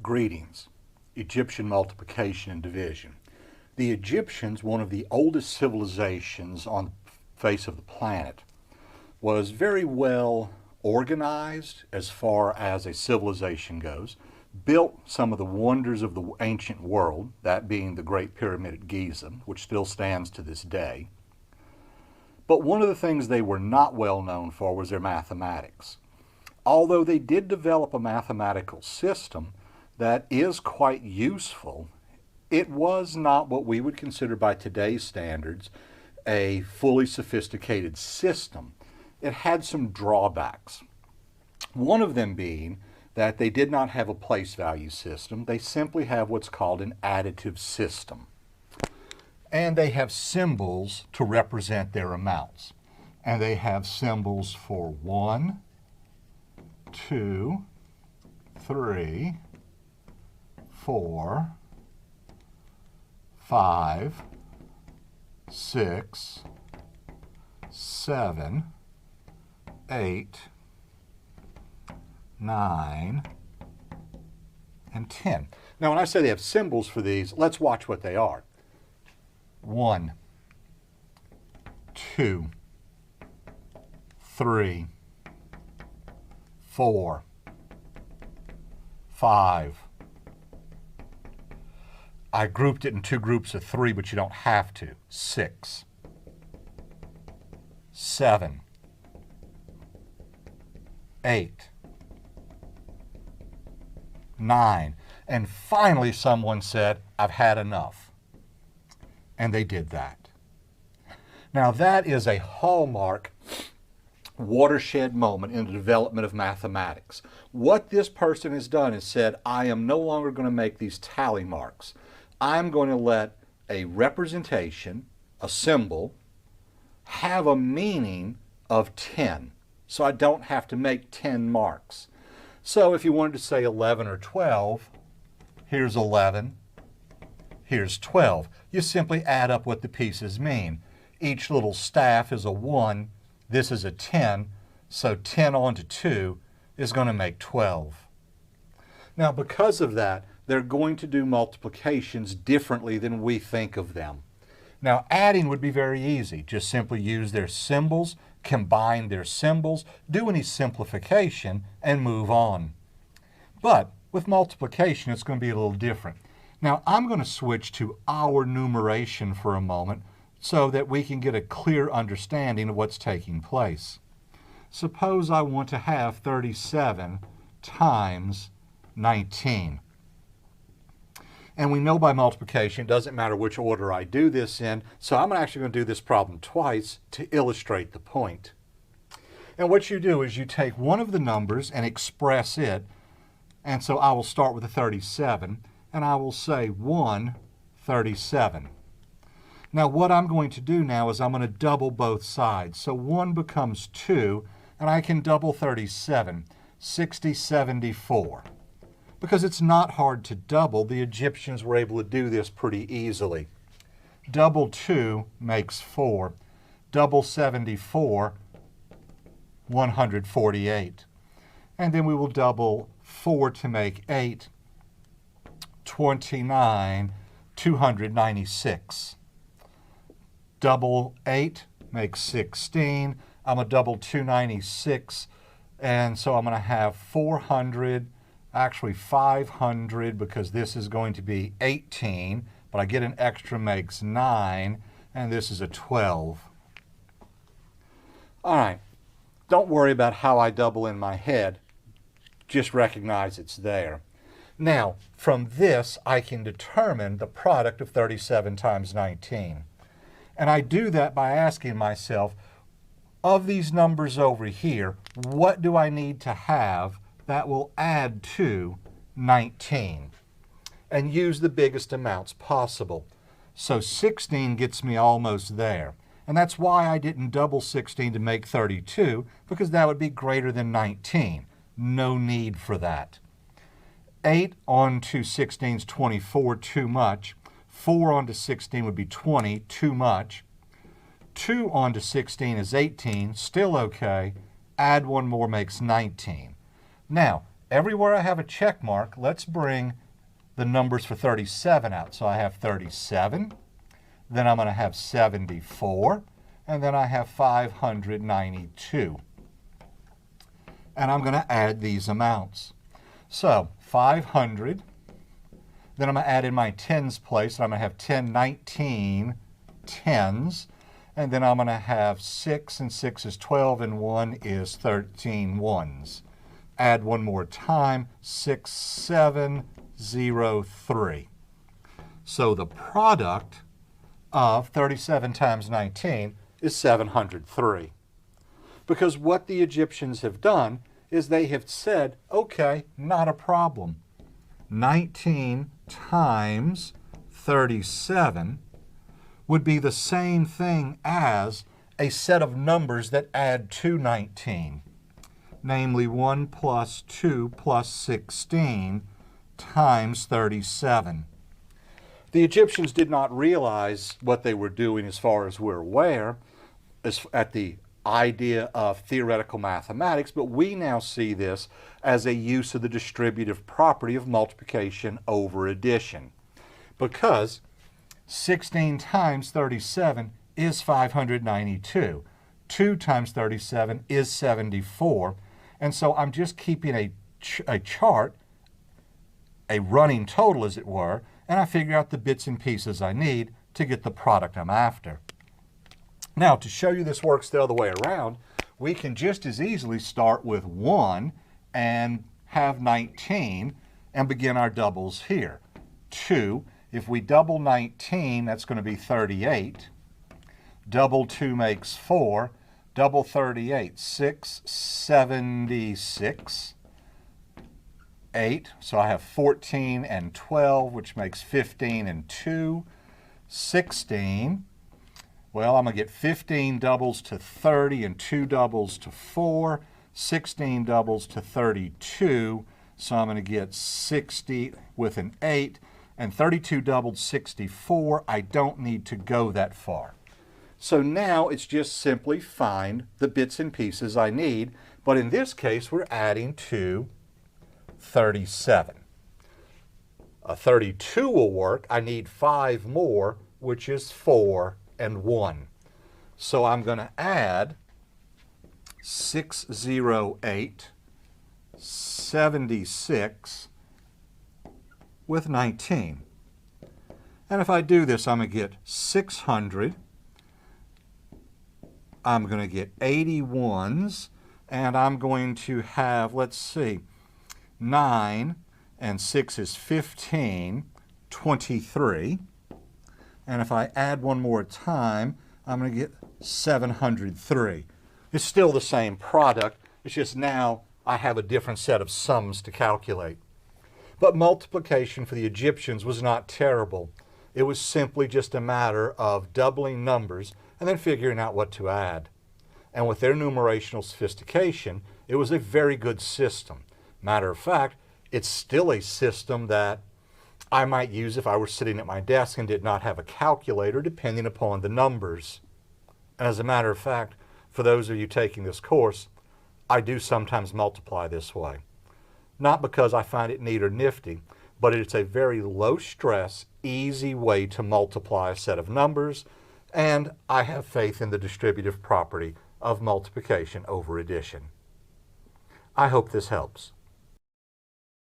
Greetings. Egyptian multiplication and division. The Egyptians, one of the oldest civilizations on the face of the planet, was very well organized as far as a civilization goes, built some of the wonders of the ancient world, that being the Great Pyramid at Giza, which still stands to this day. But one of the things they were not well known for was their mathematics. Although they did develop a mathematical system that is quite useful, it was not what we would consider by today's standards a fully sophisticated system. It had some drawbacks. One of them being that they did not have a place value system. They simply have what's called an additive system. And they have symbols to represent their amounts. And they have symbols for 1, 2, 3, 4, 5, 6, 7, 8, 9, and 10. Now, when I say they have symbols for these, let's watch what they are. 1, 2, 3, 4, 5. I grouped it in two groups of 3, but you don't have to. 6, 7, 8, 9. And finally someone said, I've had enough. And they did that. Now that is a hallmark watershed moment in the development of mathematics. What this person has done is said, I am no longer going to make these tally marks. I'm going to let a representation, a symbol, have a meaning of 10. So I don't have to make 10 marks. So if you wanted to say 11 or 12, here's 11, here's 12. You simply add up what the pieces mean. Each little staff is a 1, this is a 10, so 10 onto 2 is going to make 12. Now because of that, they're going to do multiplications differently than we think of them. Now adding would be very easy. Just simply use their symbols, combine their symbols, do any simplification, and move on. But with multiplication, it's going to be a little different. Now I'm going to switch to our numeration for a moment so that we can get a clear understanding of what's taking place. Suppose I want to have 37 times 19. And we know by multiplication, it doesn't matter which order I do this in, so I'm actually going to do this problem twice to illustrate the point. And what you do is you take one of the numbers and express it, and so I will start with a 37, and I will say 137. Now what I'm going to do now is I'm going to double both sides. So 1 becomes 2, and I can double 37, 60, 74. Because it's not hard to double, the Egyptians were able to do this pretty easily. Double 2 makes 4. Double 74, 148. And then we will double 4 to make 8, 29, 296. Double 8 makes 16. I'm going to double 296, and so I'm going to have 400, actually 500, because this is going to be 18, but I get an extra makes 9, and this is a 12. All right, don't worry about how I double in my head, just recognize it's there. Now, from this, I can determine the product of 37 times 19. And I do that by asking myself, of these numbers over here, what do I need to have that will add to 19? And use the biggest amounts possible. So 16 gets me almost there. And that's why I didn't double 16 to make 32, because that would be greater than 19. No need for that. 8 onto 16 is 24, too much. 4 onto 16 would be 20, too much. 2 onto 16 is 18, still okay. Add one more makes 19. Now, everywhere I have a check mark, let's bring the numbers for 37 out. So I have 37, then I'm going to have 74, and then I have 592. And I'm going to add these amounts. So 500, then I'm going to add in my tens place, and I'm going to have 10, 19 tens, and then I'm going to have 6, and 6 is 12, and 1 is 13 ones. Add one more time, 6703. So the product of 37 times 19 is 703. Because what the Egyptians have done is they have said, okay, not a problem. 19 times 37 would be the same thing as a set of numbers that add to 19. Namely 1 plus 2 plus 16 times 37. The Egyptians did not realize what they were doing as far as we're aware at the idea of theoretical mathematics, but we now see this as a use of the distributive property of multiplication over addition. Because 16 times 37 is 592. 2 times 37 is 74. And so I'm just keeping a chart, a running total as it were, and I figure out the bits and pieces I need to get the product I'm after. Now, to show you this works the other way around, we can just as easily start with 1 and have 19 and begin our doubles here. 2, if we double 19, that's going to be 38. Double 2 makes 4. Double 38, 676, 8. So I have 14 and 12, which makes 15 and 2, 16. Well, I'm going to get 15 doubles to 30 and 2 doubles to 4, 16 doubles to 32. So I'm going to get 60 with an 8, and 32 doubled 64. I don't need to go that far. So now it's just simply find the bits and pieces I need, but in this case we're adding to 37. A 32 will work. I need 5 more, which is 4 and 1. So I'm going to add 608, 76 with 19. And if I do this, I'm going to get 600. I'm going to get 81s, and I'm going to have, let's see, 9 and 6 is 15, 23. And if I add one more time, I'm going to get 703. It's still the same product. It's just now I have a different set of sums to calculate. But multiplication for the Egyptians was not terrible. It was simply just a matter of doubling numbers and then figuring out what to add. And with their numerational sophistication, it was a very good system. Matter of fact, it's still a system that I might use if I were sitting at my desk and did not have a calculator, depending upon the numbers. And as a matter of fact, for those of you taking this course, I do sometimes multiply this way. Not because I find it neat or nifty, but it's a very low-stress, easy way to multiply a set of numbers, and I have faith in the distributive property of multiplication over addition. I hope this helps.